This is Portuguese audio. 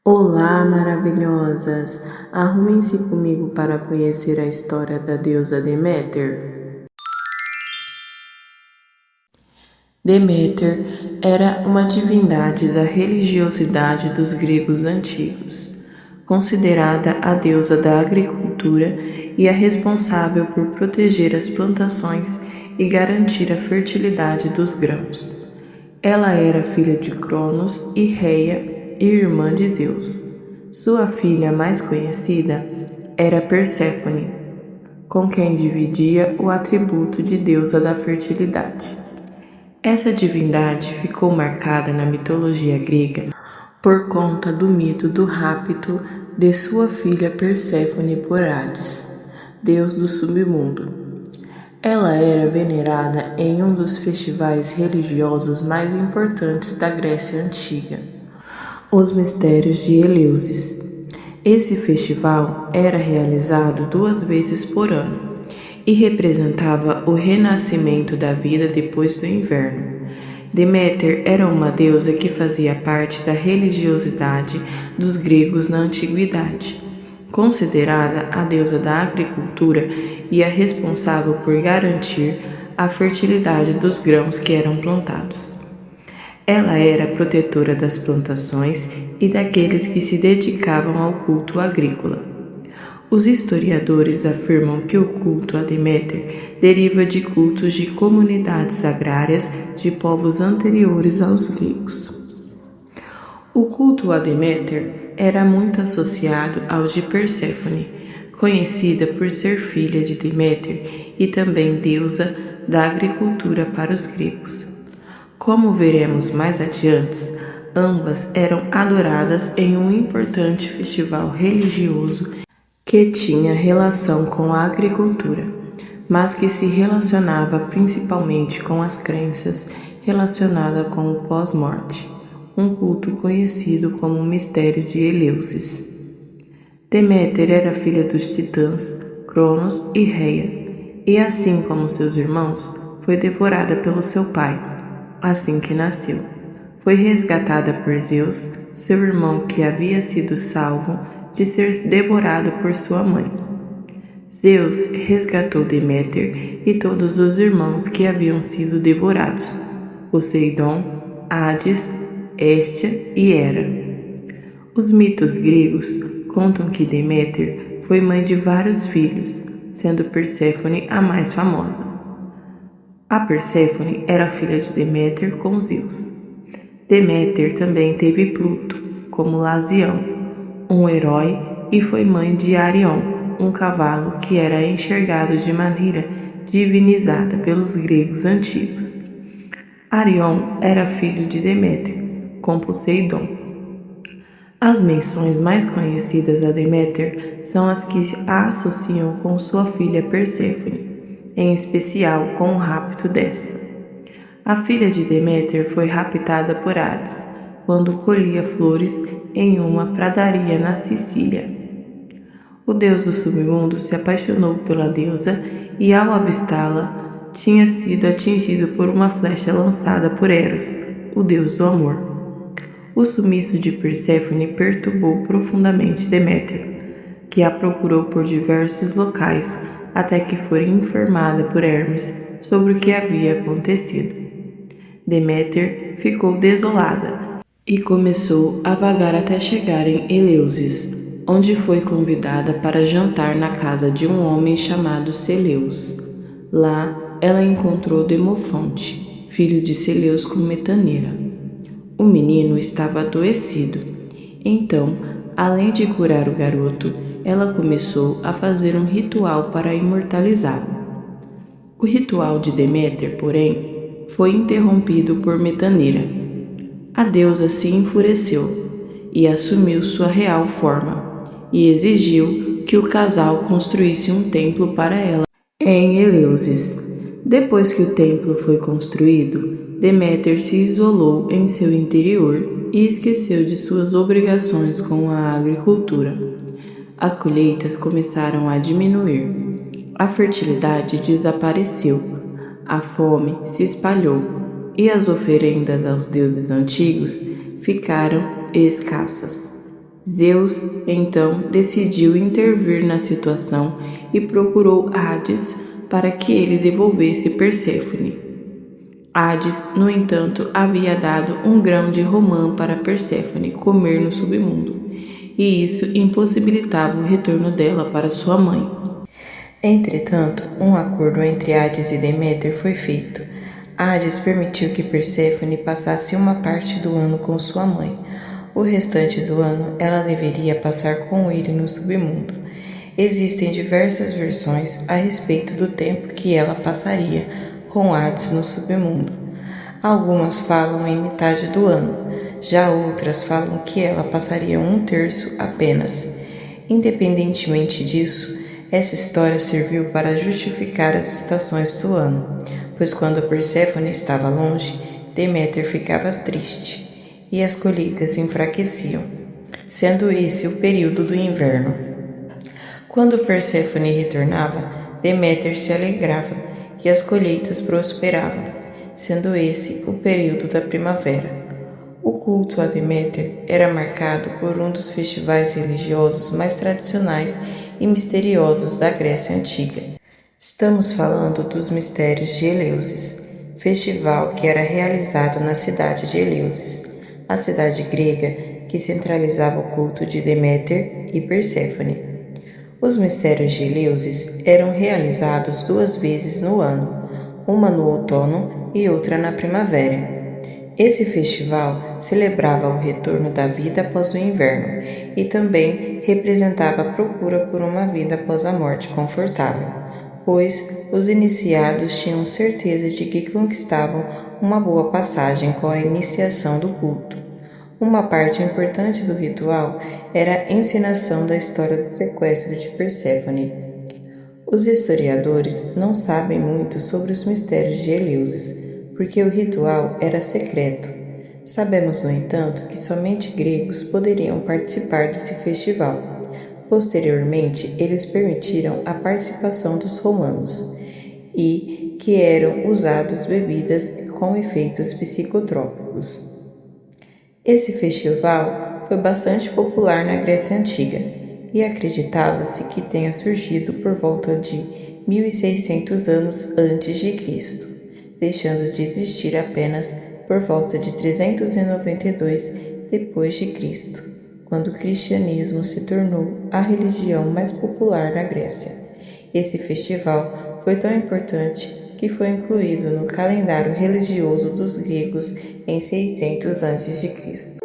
Olá, maravilhosas! Arrumem-se comigo para conhecer a história da deusa Deméter. Deméter era uma divindade da religiosidade dos gregos antigos, considerada a deusa da agricultura e a responsável por proteger as plantações e garantir a fertilidade dos grãos. Ela era filha de Cronos e Reia e irmã de Zeus. Sua filha mais conhecida era Perséfone, com quem dividia o atributo de deusa da fertilidade. Essa divindade ficou marcada na mitologia grega por conta do mito do rapto de sua filha Perséfone por Hades, deus do submundo. Ela era venerada em um dos festivais religiosos mais importantes da Grécia Antiga, os Mistérios de Eleusis. Esse festival era realizado 2 vezes por ano e representava o renascimento da vida depois do inverno. Deméter era uma deusa que fazia parte da religiosidade dos gregos na antiguidade, considerada a deusa da agricultura e a responsável por garantir a fertilidade dos grãos que eram plantados. Ela era protetora das plantações e daqueles que se dedicavam ao culto agrícola. Os historiadores afirmam que o culto a Deméter deriva de cultos de comunidades agrárias de povos anteriores aos gregos. O culto a Deméter era muito associado ao de Perséfone, conhecida por ser filha de Deméter e também deusa da agricultura para os gregos. Como veremos mais adiante, ambas eram adoradas em um importante festival religioso que tinha relação com a agricultura, mas que se relacionava principalmente com as crenças relacionadas com o pós-morte, um culto conhecido como o Mistério de Eleusis. Deméter era filha dos titãs Cronos e Reia, e assim como seus irmãos, foi devorada pelo seu pai, assim que nasceu. Foi resgatada por Zeus, seu irmão que havia sido salvo de ser devorado por sua mãe. Zeus resgatou Deméter e todos os irmãos que haviam sido devorados: Poseidon, Hades, Hestia e Hera. Os mitos gregos contam que Deméter foi mãe de vários filhos, sendo Perséfone a mais famosa. A Perséfone era filha de Deméter com Zeus. Deméter também teve Pluto, como Lasião, um herói, e foi mãe de Arion, um cavalo que era enxergado de maneira divinizada pelos gregos antigos. Arion era filho de Deméter, com Poseidon. As menções mais conhecidas a Deméter são as que a associam com sua filha Perséfone, em especial com o rapto desta. A filha de Deméter foi raptada por Hades, quando colhia flores em uma pradaria na Sicília. O deus do submundo se apaixonou pela deusa e, ao avistá-la, tinha sido atingido por uma flecha lançada por Eros, o deus do amor. O sumiço de Perséfone perturbou profundamente Deméter, que a procurou por diversos locais até que foi informada por Hermes sobre o que havia acontecido. Deméter ficou desolada e começou a vagar até chegar em Eleusis, onde foi convidada para jantar na casa de um homem chamado Celeus. Lá, ela encontrou Demofonte, filho de Celeus com Metaneira. O menino estava adoecido. Então, além de curar o garoto, ela começou a fazer um ritual para imortalizá-lo. O ritual de Deméter, porém, foi interrompido por Metaneira. A deusa se enfureceu e assumiu sua real forma, e exigiu que o casal construísse um templo para ela em Eleusis. Depois que o templo foi construído, Deméter se isolou em seu interior e esqueceu de suas obrigações com a agricultura. As colheitas começaram a diminuir, a fertilidade desapareceu, a fome se espalhou e as oferendas aos deuses antigos ficaram escassas. Zeus, então, decidiu intervir na situação e procurou Hades para que ele devolvesse Perséfone. Hades, no entanto, havia dado um grão de romã para Perséfone comer no submundo, e isso impossibilitava o retorno dela para sua mãe. Entretanto, um acordo entre Hades e Deméter foi feito. Hades permitiu que Perséfone passasse uma parte do ano com sua mãe. O restante do ano ela deveria passar com ele no submundo. Existem diversas versões a respeito do tempo que ela passaria com Hades no submundo. Algumas falam em metade do ano, já outras falam que ela passaria um terço apenas. Independentemente disso, essa história serviu para justificar as estações do ano, pois quando Perséfone estava longe, Deméter ficava triste e as colheitas se enfraqueciam, sendo esse o período do inverno. Quando Perséfone retornava, Deméter se alegrava e as colheitas prosperavam, sendo esse o período da primavera. O culto a Deméter era marcado por um dos festivais religiosos mais tradicionais e misteriosos da Grécia Antiga. Estamos falando dos Mistérios de Eleusis, festival que era realizado na cidade de Eleusis, a cidade grega que centralizava o culto de Deméter e Perséfone. Os Mistérios de Eleusis eram realizados 2 vezes no ano, uma no outono e outra na primavera. Esse festival celebrava o retorno da vida após o inverno e também representava a procura por uma vida após a morte confortável, pois os iniciados tinham certeza de que conquistavam uma boa passagem com a iniciação do culto. Uma parte importante do ritual era a encenação da história do sequestro de Perséfone. Os historiadores não sabem muito sobre os mistérios de Eleusis, porque o ritual era secreto. Sabemos, no entanto, que somente gregos poderiam participar desse festival. Posteriormente, eles permitiram a participação dos romanos e que eram usados bebidas com efeitos psicotrópicos. Esse festival foi bastante popular na Grécia Antiga e acreditava-se que tenha surgido por volta de 1600 anos antes de Cristo, deixando de existir apenas por volta de 392 depois de Cristo, quando o cristianismo se tornou a religião mais popular na Grécia. Esse festival foi tão importante que foi incluído no calendário religioso dos gregos em 600 a.C.